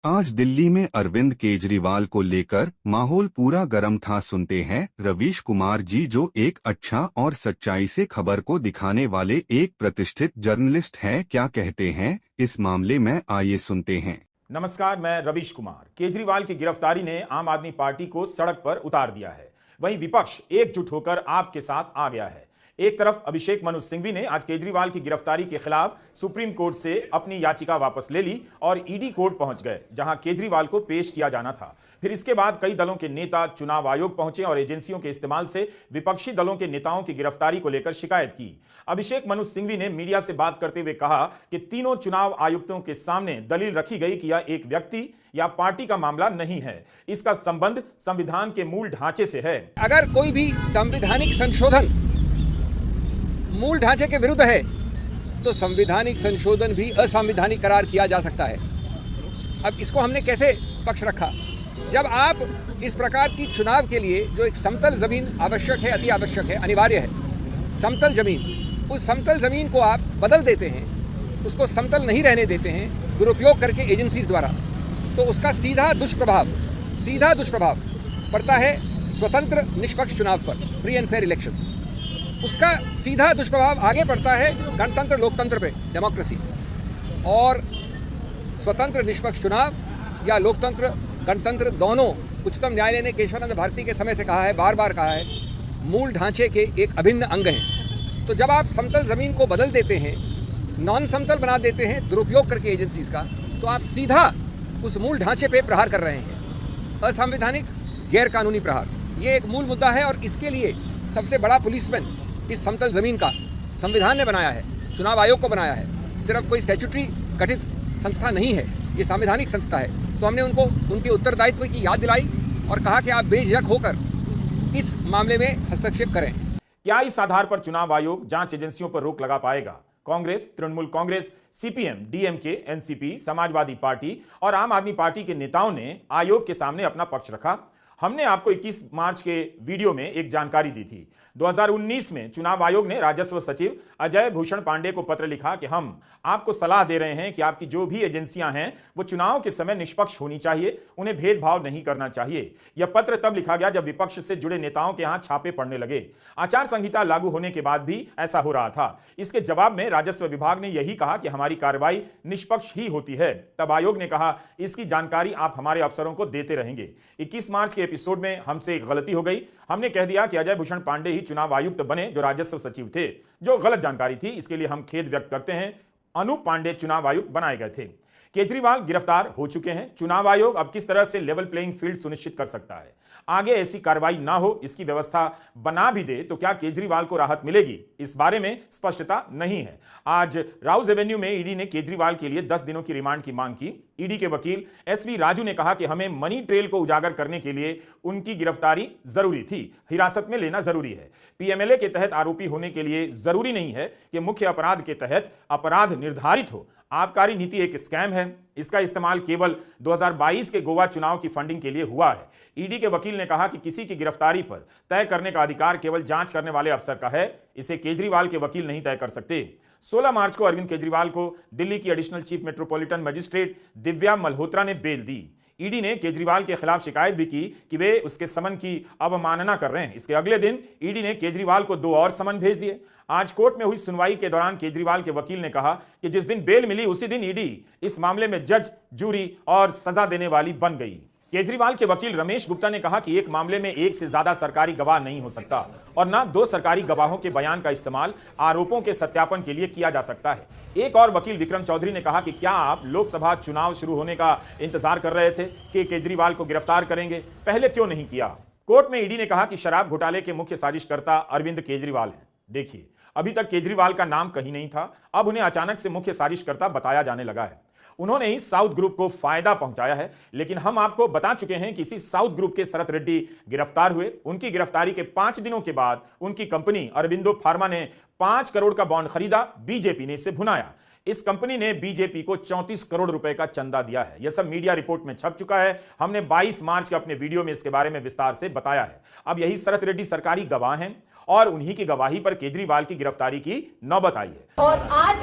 आज दिल्ली में अरविंद केजरीवाल को लेकर माहौल पूरा गर्म था। सुनते हैं रवीश कुमार जी, जो एक अच्छा और सच्चाई से खबर को दिखाने वाले एक प्रतिष्ठित जर्नलिस्ट हैं, क्या कहते हैं इस मामले में, आइए सुनते हैं। नमस्कार, मैं रवीश कुमार। केजरीवाल की गिरफ्तारी ने आम आदमी पार्टी को सड़क पर उतार दिया है। वहीं विपक्ष एकजुट होकर आपके साथ आ गया है। एक तरफ अभिषेक मनु सिंघवी ने आज केजरीवाल की गिरफ्तारी के खिलाफ सुप्रीम कोर्ट से अपनी याचिका वापस ले ली और ईडी कोर्ट पहुंच गए, जहां केजरीवाल को पेश किया जाना था। फिर इसके बाद कई दलों के नेता चुनाव आयोग पहुंचे और एजेंसियों के इस्तेमाल से विपक्षी दलों के नेताओं की गिरफ्तारी को लेकर शिकायत की। अभिषेक मनु सिंघवी ने मीडिया से बात करते हुए कहा कि तीनों चुनाव आयुक्तों के सामने दलील रखी गई कि यह एक व्यक्ति या पार्टी का मामला नहीं है, इसका संबंध संविधान के मूल ढांचे से है। अगर कोई भी संवैधानिक संशोधन मूल ढांचे के विरुद्ध है तो संवैधानिक संशोधन भी असंवैधानिक करार किया जा सकता है। अब इसको हमने कैसे पक्ष रखा? जब आप इस प्रकार की चुनाव के लिए जो एक समतल जमीन आवश्यक है, अति आवश्यक है, अनिवार्य है, समतल जमीन, उस समतल जमीन को आप बदल देते हैं, उसको समतल नहीं रहने देते हैं दुरुपयोग करके एजेंसीज द्वारा, तो उसका सीधा दुष्प्रभाव पड़ता है स्वतंत्र निष्पक्ष चुनाव पर, फ्री एंड फेयर इलेक्शंस। उसका सीधा दुष्प्रभाव आगे पड़ता है गणतंत्र, लोकतंत्र पे, डेमोक्रेसी। और स्वतंत्र निष्पक्ष चुनाव या लोकतंत्र, गणतंत्र दोनों उच्चतम न्यायालय ने केशवानंद भारती के समय से कहा है, बार बार कहा है, मूल ढांचे के एक अभिन्न अंग हैं। तो जब आप समतल जमीन को बदल देते हैं, नॉन समतल बना देते हैं दुरुपयोग करके एजेंसीज का, तो आप सीधा उस मूल ढांचे पे प्रहार कर रहे हैं, असंवैधानिक, गैर कानूनी प्रहार। ये एक मूल मुद्दा है और इसके लिए सबसे बड़ा पुलिसमैन इस समतल जमीन का संविधान ने बनाया है, चुनाव आयोग को बनाया है। सिर्फ कोई स्टैट्यूटरी गठित संस्था नहीं है, ये संवैधानिक संस्था है। तो हमने उनको उनके उत्तरदायित्व की याद दिलाई और कहा कि आप बेझिझक होकर इस मामले में हस्तक्षेप करें। क्या इस आधार पर चुनाव आयोग जांच एजेंसियों पर रोक लगा पाएगा? Congress, Trinamool Congress, CPM, DMK, NCP, Samajwadi party और आम आदमी पार्टी के नेताओं ने आयोग के सामने अपना पक्ष रखा। हमने आपको 21 मार्च के वीडियो में एक जानकारी दी थी। 2019 में चुनाव आयोग ने राजस्व सचिव अजय भूषण पांडे को पत्र लिखा कि हम आपको सलाह दे रहे हैं कि आपकी जो भी एजेंसियां हैं वो चुनाव के समय निष्पक्ष होनी चाहिए, उन्हें भेदभाव नहीं करना चाहिए। यह पत्र तब लिखा गया जब विपक्ष से जुड़े नेताओं के यहां छापे पड़ने लगे। आचार संहिता लागू होने के बाद भी ऐसा हो रहा था। इसके जवाब में राजस्व विभाग ने यही कहा कि हमारी कार्रवाई निष्पक्ष ही होती है। तब आयोग ने कहा, इसकी जानकारी आप हमारे अफसरों को देते रहेंगे। 21 मार्च के एपिसोड में हमसे एक गलती हो गई। हमने कह दिया कि अजय भूषण पांडे ही चुनाव आयुक्त बने जो राजस्व सचिव थे, जो गलत जानकारी थी। इसके लिए हम खेद व्यक्त करते हैं। अनूप पांडे चुनाव आयुक्त बनाए गए थे। केजरीवाल गिरफ्तार हो चुके हैं। चुनाव आयोग अब किस तरह से लेवल प्लेइंग फील्ड सुनिश्चित कर सकता है, आगे ऐसी कार्रवाई ना हो, इसकी व्यवस्था बना भी दे तो क्या केजरीवाल को राहत मिलेगी, इस बारे में स्पष्टता नहीं है। आज राउज एवेन्यू में ईडी ने केजरीवाल के लिए 10 दिनों की रिमांड की मांग की। ईडी के वकील एसवी राजू ने कहा कि हमें मनी ट्रेल को उजागर करने के लिए उनकी गिरफ्तारी जरूरी थी, हिरासत में लेना जरूरी है। पीएमएलए के तहत आरोपी होने के लिए जरूरी नहीं है कि मुख्य अपराध के तहत अपराध निर्धारित हो। आबकारी नीति एक स्कैम है, इसका इस्तेमाल केवल 2022 के गोवा चुनाव की फंडिंग के लिए हुआ है। ईडी के वकील ने कहा कि किसी की गिरफ्तारी पर तय करने का अधिकार केवल जांच करने वाले अफसर का है, इसे केजरीवाल के वकील नहीं तय कर सकते। 16 मार्च को अरविंद केजरीवाल को दिल्ली की additional chief metropolitan magistrate Divya Malhotra ने बेल दी। ईडी ने केजरीवाल के खिलाफ शिकायत भी की कि वे उसके समन की अवमानना कर रहे हैं। इसके अगले दिन ईडी ने केजरीवाल को 2 और समन भेज दिए। आज कोर्ट में हुई सुनवाई के दौरान केजरीवाल के वकील ने कहा कि जिस दिन बेल मिली उसी दिन ईडी इस मामले में जज, जूरी और सजा देने वाली बन गई। केजरीवाल के वकील रमेश गुप्ता ने कहा कि एक मामले में एक से ज्यादा सरकारी गवाह नहीं हो सकता और ना 2 सरकारी गवाहों के बयान का इस्तेमाल आरोपों के सत्यापन के लिए किया जा सकता है। एक और वकील विक्रम चौधरी ने कहा कि क्या आप लोकसभा चुनाव शुरू होने का इंतजार कर रहे थे कि केजरीवाल को गिरफ्तार करेंगे, पहले क्यों नहीं किया? कोर्ट में ईडी ने कहा कि शराब घोटाले के मुख्य साजिशकर्ता अरविंद केजरीवाल हैं। देखिए, अभी तक केजरीवाल का नाम कहीं नहीं था, अब उन्हें अचानक से मुख्य साजिशकर्ता बताया जाने लगा है। उन्होंने ही साउथ ग्रुप को फायदा पहुंचाया है, लेकिन हम आपको बता चुके हैं कि इसी साउथ ग्रुप के शरत रेड्डी गिरफ्तार हुए। उनकी गिरफ्तारी के 5 दिनों के बाद उनकी कंपनी अरबिंदो फार्मा ने 5 करोड़ का बॉन्ड खरीदा, बीजेपी ने इसे भुनाया। इस कंपनी ने बीजेपी को 34 करोड़ रुपए का चंदा दिया है। यह सब मीडिया रिपोर्ट में छप चुका है। हमने 22 मार्च के अपने वीडियो में इसके बारे में विस्तार से बताया है। अब यही शरत रेड्डी सरकारी गवाह हैं और उन्हीं की गवाही पर केजरीवाल की गिरफ्तारी की नौबत आई है। और आज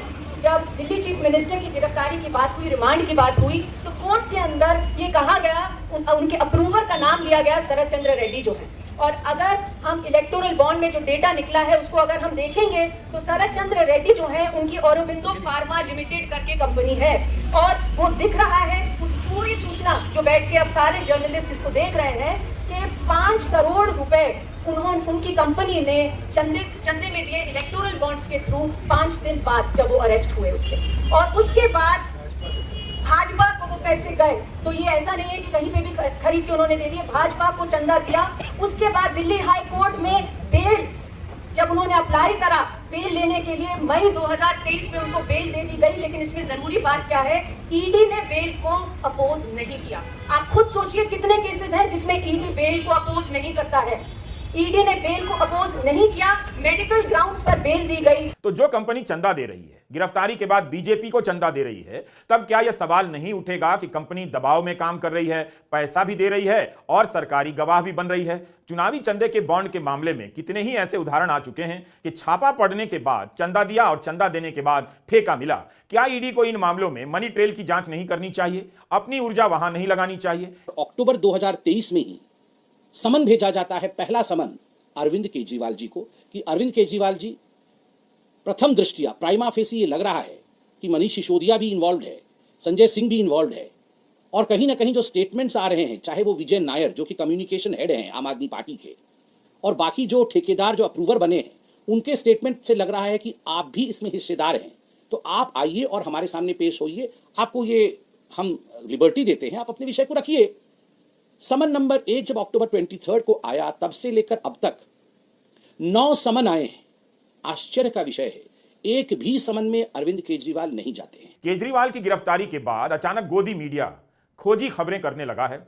जब दिल्ली चीफ मिनिस्टर की गिरफ्तारी की बात हुई, रिमांड की बात हुई, तो कोर्ट के अंदर कहा गया, उनके अप्रूवर का नाम लिया गया शरद चंद्र रेड्डी जो है। और अगर हम इलेक्टोरल बॉन्ड में जो डेटा निकला है उसको अगर हम देखेंगे तो शरद चंद्र रेड्डी जो है उनकी औरोबिंदो फार्मा लिमिटेड करके कंपनी है, और वो दिख रहा है उस पूरी सूचना जो बैठ के अब सारे जर्नलिस्ट इसको देख रहे हैं कि 5 करोड़ रुपए उनकी कंपनी ने चंदे में दिए इलेक्टोरल बॉन्ड्स के थ्रू 5 दिन बाद जब वो अरेस्ट हुए उसके। और उसके बाद भाजपा को वो कैसे गए, तो ये ऐसा नहीं है कि कहीं पे भी खरीद के उन्होंने दे दिए, भाजपा को चंदा दिया। उसके बाद दिल्ली हाई कोर्ट में बेल जब उन्होंने अप्लाई करा बेल लेने के लिए, मई 2023 में उनको बेल दे दी गई। लेकिन इसमें जरूरी बात क्या है, ईडी ने बेल को अपोज नहीं किया। आप खुद सोचिए कितने केसेस हैं जिसमें ईडी बेल को अपोज नहीं करता है। ईडी ने बेल को अपोज नहीं किया, मेडिकल ग्राउंड्स पर बेल दी गई। तो जो कंपनी चंदा दे रही है, गिरफ्तारी के बाद बीजेपी को चंदा दे रही है, तब क्या यह सवाल नहीं उठेगा कि कंपनी दबाव में काम कर रही है, पैसा भी दे रही है और सरकारी गवाह भी बन रही है? चुनावी चंदे के बॉन्ड के मामले में कितने ही ऐसे उदाहरण आ चुके हैं कि छापा पड़ने के बाद चंदा दिया और चंदा देने के बाद ठेका मिला। क्या ईडी को इन मामलों में मनी ट्रेल की जांच नहीं करनी चाहिए, अपनी ऊर्जा वहां नहीं लगानी चाहिए? अक्टूबर 2023 में ही समन भेजा जाता है, पहला समन अरविंद केजरीवाल जी को, कि अरविंद केजरीवाल जी, प्रथम दृष्टिया प्राइमा फेसी ये लग रहा है कि मनीष सिसोदिया भी इन्वॉल्व है, संजय सिंह भी इन्वॉल्व है, और कहीं ना कहीं जो स्टेटमेंट्स आ रहे हैं, चाहे वो विजय नायर जो कि कम्युनिकेशन हेड हैं आम आदमी पार्टी के, और बाकी जो ठेकेदार जो अप्रूवर बने हैं, उनके स्टेटमेंट से लग रहा है कि आप भी इसमें हिस्सेदार हैं। तो आप आइए और हमारे सामने पेश होइए, आपको ये हम लिबर्टी देते हैं, आप अपने विषय को रखिए। समन नंबर 1 जब अक्टूबर 23 को आया, तब से लेकर अब तक 9 समन आए हैं। आश्चर्य का विषय है, एक भी समन में अरविंद केजरीवाल नहीं जाते हैं। केजरीवाल की गिरफ्तारी के बाद अचानक गोदी मीडिया खोजी खबरें करने लगा है।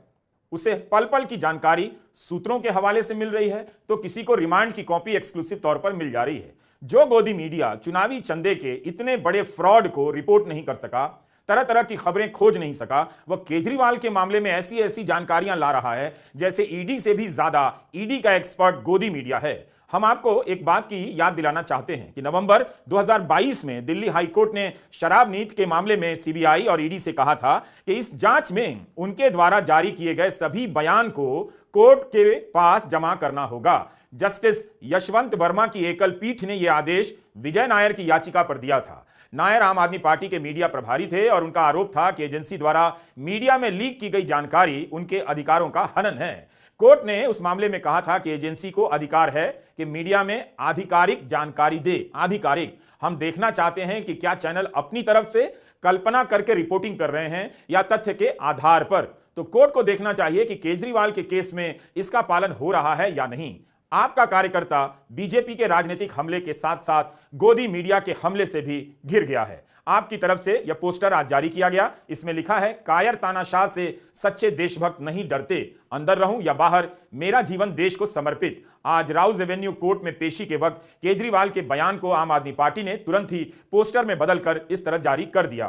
उसे पल पल की जानकारी सूत्रों के हवाले से मिल रही है, तो किसी को रिमांड की कॉपी एक्सक्लूसिव तौर पर मिल जा रही है। जो गोदी मीडिया चुनावी चंदे के इतने बड़े फ्रॉड को रिपोर्ट नहीं कर सका, तरह तरह की खबरें खोज नहीं सका, वह केजरीवाल के मामले में ऐसी ऐसी जानकारियां ला रहा है जैसे ईडी से भी ज्यादा ईडी का एक्सपर्ट गोदी मीडिया है। हम आपको एक बात की याद दिलाना चाहते हैं कि नवंबर 2022 में दिल्ली हाई कोर्ट ने शराब नीति के मामले में सीबीआई और ईडी से कहा था कि इस जांच में उनके द्वारा जारी किए गए सभी बयान को कोर्ट के पास जमा करना होगा। जस्टिस यशवंत वर्मा की एकल पीठ ने यह आदेश विजय नायर की याचिका पर दिया था। नायर आम आदमी पार्टी के मीडिया प्रभारी थे और उनका आरोप था कि एजेंसी द्वारा मीडिया में लीक की गई जानकारी उनके अधिकारों का हनन है। कोर्ट ने उस मामले में कहा था कि एजेंसी को अधिकार है कि मीडिया में आधिकारिक जानकारी दे। आधिकारिक, हम देखना चाहते हैं कि क्या चैनल अपनी तरफ से कल्पना करके रिपोर्टिंग कर रहे हैं या तथ्य के आधार पर। तो कोर्ट को देखना चाहिए कि केजरीवाल के केस में इसका पालन हो रहा है या नहीं। आपका कार्यकर्ता बीजेपी के राजनीतिक हमले के साथ साथ गोदी मीडिया के हमले से भी घिर गया है। आपकी तरफ से यह पोस्टर आज जारी किया गया। इसमें लिखा है, कायर तानाशाह से सच्चे देशभक्त नहीं डरते, अंदर रहूं या बाहर, मेरा जीवन देश को समर्पित। आज राउज एवेन्यू कोर्ट में पेशी के वक्त केजरीवाल के बयान को आम आदमी पार्टी ने तुरंत ही पोस्टर में बदलकर इस तरह जारी कर दिया।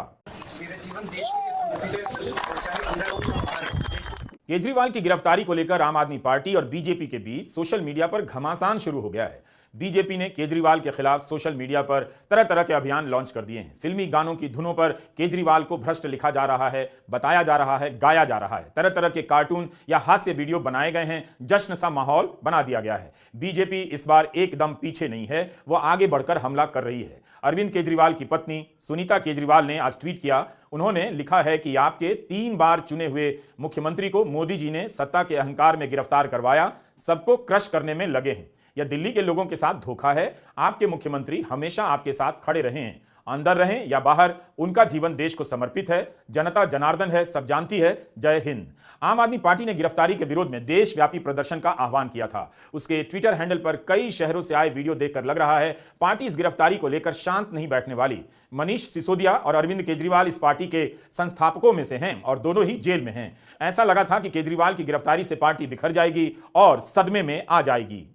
केजरीवाल की गिरफ्तारी को लेकर आम आदमी पार्टी और बीजेपी के बीच सोशल मीडिया पर घमासान शुरू हो गया है। बीजेपी ने केजरीवाल के खिलाफ सोशल मीडिया पर तरह तरह के अभियान लॉन्च कर दिए हैं। फिल्मी गानों की धुनों पर केजरीवाल को भ्रष्ट लिखा जा रहा है, बताया जा रहा है, गाया जा रहा है। तरह तरह के कार्टून या हास्य वीडियो बनाए गए हैं, जश्न सा माहौल बना दिया गया है। बीजेपी इस बार एकदम पीछे नहीं है, वह आगे बढ़कर हमला कर रही है। अरविंद केजरीवाल की पत्नी सुनीता केजरीवाल ने आज ट्वीट किया। उन्होंने लिखा है कि आपके 3 बार चुने हुए मुख्यमंत्री को मोदी जी ने सत्ता के अहंकार में गिरफ्तार करवाया, सबको क्रश करने में लगे हैं। यह दिल्ली के लोगों के साथ धोखा है। आपके मुख्यमंत्री हमेशा आपके साथ खड़े रहे हैं, अंदर रहें या बाहर, उनका जीवन देश को समर्पित है। जनता जनार्दन है, सब जानती है। जय हिंद। आम आदमी पार्टी ने गिरफ्तारी के विरोध में देशव्यापी प्रदर्शन का आह्वान किया था। उसके ट्विटर हैंडल पर कई शहरों से आए वीडियो देखकर लग रहा है पार्टी इस गिरफ्तारी को लेकर शांत नहीं बैठने वाली। मनीष सिसोदिया और अरविंद केजरीवाल इस पार्टी के संस्थापकों में से हैं और दोनों ही जेल में हैं। ऐसा लगा था कि केजरीवाल की गिरफ्तारी से पार्टी बिखर जाएगी और सदमे में आ जाएगी।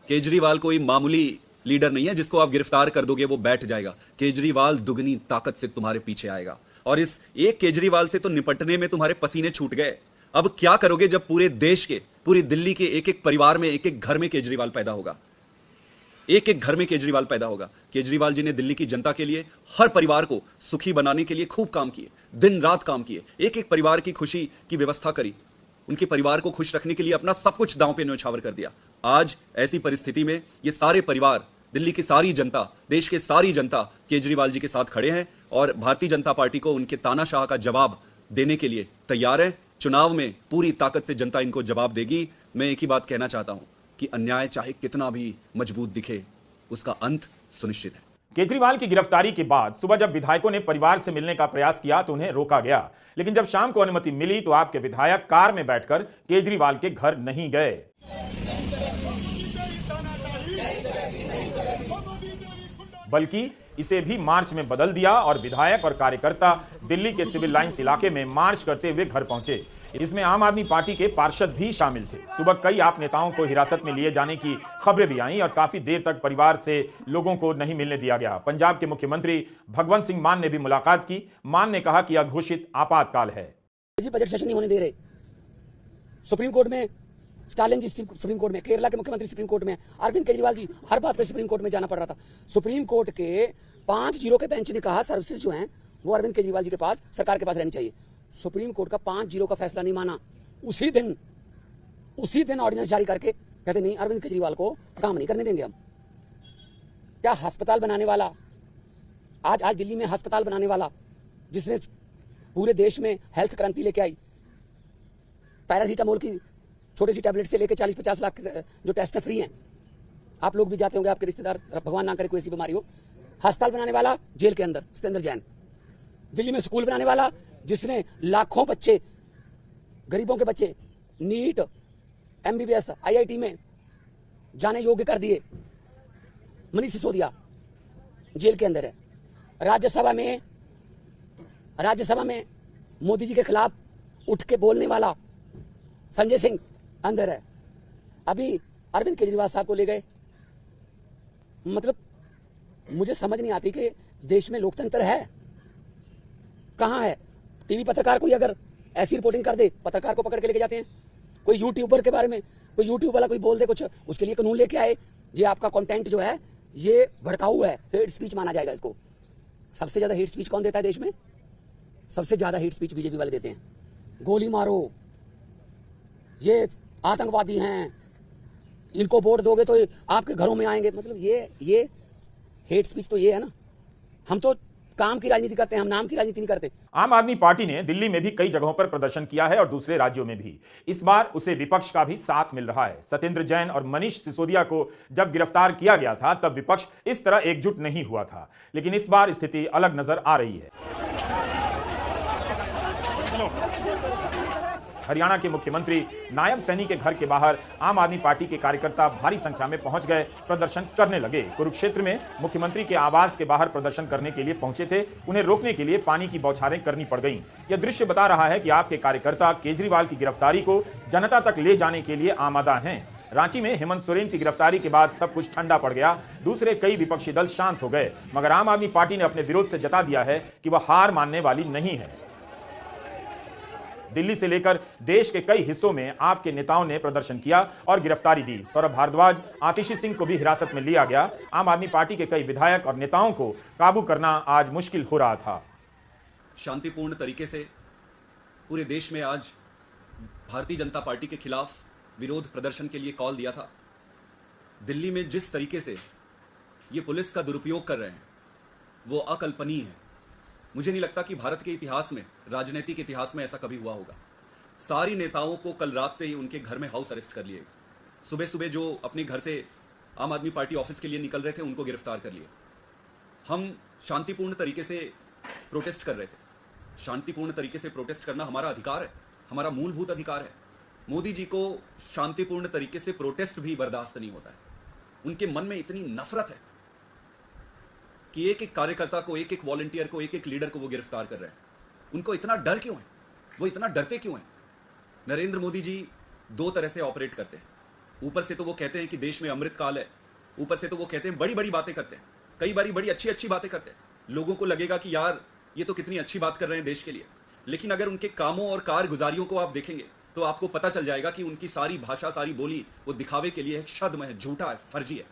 केजरीवाल कोई मामूली लीडर नहीं है जिसको आप गिरफ्तार कर दोगे वो बैठ जाएगा। केजरीवाल दुगनी ताकत से तुम्हारे पीछे आएगा और इस एक केजरीवाल से तो निपटने में तुम्हारे पसीने छूट गए। अब क्या करोगे जब पूरे देश के, पूरी दिल्ली के एक एक परिवार में, एक एक घर में केजरीवाल पैदा होगा? एक एक घर में केजरीवाल पैदा होगा। केजरीवाल जी ने दिल्ली की जनता के लिए, हर परिवार को सुखी बनाने के लिए खूब काम किए, दिन रात काम किए, एक एक परिवार की खुशी की व्यवस्था करी, उनके परिवार को खुश रखने के लिए अपना सब कुछ दांव पे न्यौछावर कर दिया। आज ऐसी परिस्थिति में ये सारे परिवार, दिल्ली की सारी जनता, देश के सारी जनता केजरीवाल जी के साथ खड़े हैं और भारतीय जनता पार्टी को उनके तानाशाह का जवाब देने के लिए तैयार है। चुनाव में पूरी ताकत से जनता इनको जवाब देगी। मैं एक ही बात कहना चाहता हूं कि अन्याय चाहे कितना भी मजबूत दिखे, उसका अंत सुनिश्चित है। केजरीवाल की गिरफ्तारी के बाद सुबह जब विधायकों ने परिवार से मिलने का प्रयास किया तो उन्हें रोका गया, लेकिन जब शाम को अनुमति मिली तो आपके विधायक कार में बैठकर केजरीवाल के घर नहीं गए। बल्कि इसे भी मार्च में बदल दिया और विधायक और कार्यकर्ता दिल्ली के सिविल लाइंस इलाके में मार्च करते हुए घर पहुंचे। इसमें आम आदमी पार्टी के पार्षद भी शामिल थे। सुबह कई आप नेताओं को हिरासत में लिए जाने की खबरें भी आईं और काफी देर तक परिवार से लोगों को नहीं मिलने दिया गया। पंजाब के मुख्यमंत्री भगवंत सिंह मान ने भी मुलाकात की। मान ने कहा कि यह घोषित आपातकाल है। बजट सेशन नहीं होने दे रहे। सुप्रीम कोर्ट में स्टालिन जी सुप्रीम कोर्ट में, केरला के मुख्यमंत्री सुप्रीम कोर्ट में, अरविंद केजरीवाल जी हर बात पे सुप्रीम कोर्ट में जाना पड़ रहा था। सुप्रीम कोर्ट के 5-0 के बेंच ने कहा सर्विसेज जो हैं वो अरविंद केजरीवाल जी के पास, सरकार के पास रहनी चाहिए। सुप्रीम कोर्ट का 5-0 का फैसला नहीं माना। उसी दिन ऑर्डिनेंस जारी करके कहते नहीं, अरविंद केजरीवाल को काम नहीं करने देंगे हम। क्या अस्पताल बनाने वाला, आज दिल्ली में अस्पताल बनाने वाला, जिसने पूरे देश में हेल्थ क्रांति लेके आई, पैरासीटामोल की छोटी सी टैबलेट से लेकर 40-50 लाख जो टेस्ट है फ्री हैं। आप लोग भी जाते होंगे, आपके रिश्तेदार, भगवान ना करे कोई ऐसी बीमारी हो। अस्पताल बनाने वाला जेल के अंदर सत्येंद्र जैन। दिल्ली में स्कूल बनाने वाला जिसने लाखों बच्चे, गरीबों के बच्चे नीट, MBBS, IIT में जाने योग्य कर दिए, मनीष सिसोदिया जेल के अंदर है। राज्यसभा में मोदी जी के खिलाफ उठ के बोलने वाला संजय सिंह अंदर है। अभी अरविंद केजरीवाल साहब को ले गए। मतलब मुझे समझ नहीं आती कि देश में लोकतंत्र है कहां है। टीवी पत्रकार कोई अगर ऐसी रिपोर्टिंग कर दे, पत्रकार को पकड़ के लेके जाते हैं। कोई यूट्यूबर के बारे में, कोई यूट्यूब वाला कोई बोल दे कुछ, उसके लिए कानून लेके आए, ये आपका कंटेंट जो है ये भड़काऊ है, हेट स्पीच माना जाएगा इसको। सबसे ज्यादा हेट स्पीच कौन देता है देश में? सबसे ज्यादा हेट स्पीच बीजेपी वाले देते हैं। गोली मारो, ये आतंकवादी हैं, इनको वोट दोगे तो आपके घरों में आएंगे। मतलब ये हेट स्पीच तो ये है ना। हम तो काम की राजनीति करते हैं, हम नाम की राजनीति नहीं करते। आम आदमी पार्टी ने दिल्ली में भी कई जगहों पर प्रदर्शन किया है और दूसरे राज्यों में भी। इस बार उसे विपक्ष का भी साथ मिल रहा है। सत्येंद्र जैन और मनीष सिसोदिया को जब गिरफ्तार किया गया था तब विपक्ष इस तरह एकजुट नहीं हुआ था, लेकिन इस बार स्थिति अलग नजर आ रही है। हरियाणा के मुख्यमंत्री नायब सैनी के घर के बाहर आम आदमी पार्टी के कार्यकर्ता भारी संख्या में पहुंच गए, प्रदर्शन करने लगे। कुरुक्षेत्र में मुख्यमंत्री के आवास के बाहर प्रदर्शन करने के लिए पहुंचे थे। उन्हें रोकने के लिए पानी की बौछारें करनी पड़ गईं। यह दृश्य बता रहा है कि आपके कार्यकर्ता केजरीवाल की गिरफ्तारी को जनता तक ले जाने के लिए आमादा हैं। रांची में हेमंत सोरेन की गिरफ्तारी के बाद सब कुछ ठंडा पड़ गया। दूसरे कई विपक्षी दल शांत हो गए, मगर आम आदमी पार्टी ने अपने विरोध से जता दिया है कि वह हार मानने वाली नहीं है। दिल्ली से लेकर देश के कई हिस्सों में आपके नेताओं ने प्रदर्शन किया और गिरफ्तारी दी। सौरभ भारद्वाज, आतिशी सिंह को भी हिरासत में लिया गया। आम आदमी पार्टी के कई विधायक और नेताओं को काबू करना आज मुश्किल हो रहा था। शांतिपूर्ण तरीके से पूरे देश में आज भारतीय जनता पार्टी के खिलाफ विरोध प्रदर्शन के लिए कॉल दिया था। दिल्ली में जिस तरीके से ये पुलिस का दुरुपयोग कर रहे हैं वो अकल्पनीय है। मुझे नहीं लगता कि भारत के इतिहास में, राजनीतिक इतिहास में ऐसा कभी हुआ होगा। सारी नेताओं को कल रात से ही उनके घर में हाउस अरेस्ट कर लिए। सुबह सुबह जो अपने घर से आम आदमी पार्टी ऑफिस के लिए निकल रहे थे उनको गिरफ्तार कर लिए। हम शांतिपूर्ण तरीके से प्रोटेस्ट कर रहे थे। शांतिपूर्ण तरीके से प्रोटेस्ट करना हमारा अधिकार है, हमारा मूलभूत अधिकार है। मोदी जी को शांतिपूर्ण तरीके से प्रोटेस्ट भी बर्दाश्त नहीं होता है। उनके मन में इतनी नफरत है कि एक एक कार्यकर्ता को, एक एक वॉलंटियर को, एक एक लीडर को वो गिरफ्तार कर रहे हैं। उनको इतना डर क्यों है? वो इतना डरते क्यों हैं? नरेंद्र मोदी जी दो तरह से ऑपरेट करते हैं। ऊपर से तो वो कहते हैं कि देश में अमृत काल है, ऊपर से तो वो कहते हैं बड़ी बड़ी बातें करते हैं, कई बारी बड़ी अच्छी अच्छी बातें करते हैं। लोगों को लगेगा कि यार ये तो कितनी अच्छी बात कर रहे हैं देश के लिए। लेकिन अगर उनके कामों और कारगुजारियों को आप देखेंगे तो आपको पता चल जाएगा कि उनकी सारी भाषा, सारी बोली वो दिखावे के लिए है, छद्म है, झूठा है, फर्जी है।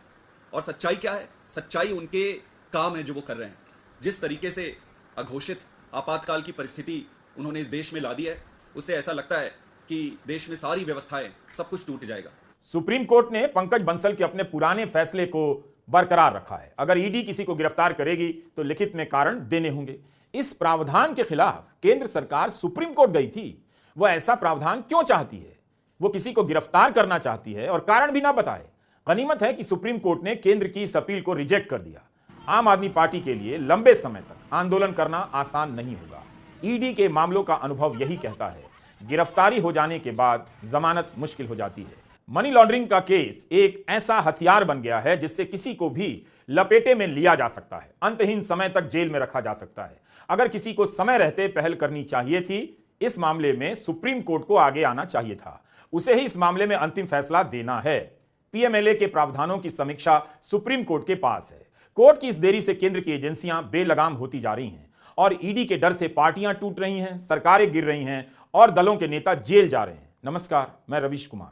और सच्चाई क्या है? सच्चाई उनके काम है जो वो कर रहे हैं। जिस तरीके से अघोषित आपातकाल की परिस्थिति उन्होंने इस देश में ला दी है, उससे ऐसा लगता है कि देश में सारी व्यवस्थाएं, सब कुछ टूट जाएगा। सुप्रीम कोर्ट ने पंकज बंसल के अपने पुराने फैसले को बरकरार रखा है। अगर ईडी किसी को गिरफ्तार करेगी तो लिखित में कारण देने होंगे। इस प्रावधान के खिलाफ केंद्र सरकार सुप्रीम कोर्ट गई थी। वह ऐसा प्रावधान क्यों चाहती है? वो किसी को गिरफ्तार करना चाहती है और कारण भी ना बताए। गनीमत है कि सुप्रीम कोर्ट ने केंद्र की इस अपील को रिजेक्ट कर दिया। आम आदमी पार्टी के लिए लंबे समय तक आंदोलन करना आसान नहीं होगा। ईडी के मामलों का अनुभव यही कहता है, गिरफ्तारी हो जाने के बाद जमानत मुश्किल हो जाती है। मनी लॉन्ड्रिंग का केस एक ऐसा हथियार बन गया है जिससे किसी को भी लपेटे में लिया जा सकता है, अंतहीन समय तक जेल में रखा जा सकता है। अगर किसी को समय रहते पहल करनी चाहिए थी, इस मामले में सुप्रीम कोर्ट को आगे आना चाहिए था। उसे ही इस मामले में अंतिम फैसला देना है। पीएमएलए के प्रावधानों की समीक्षा सुप्रीम कोर्ट के पास है। कोर्ट की इस देरी से केंद्र की एजेंसियां बेलगाम होती जा रही हैं और ईडी के डर से पार्टियां टूट रही हैं, सरकारें गिर रही हैं और दलों के नेता जेल जा रहे हैं। नमस्कार, मैं रवीश कुमार।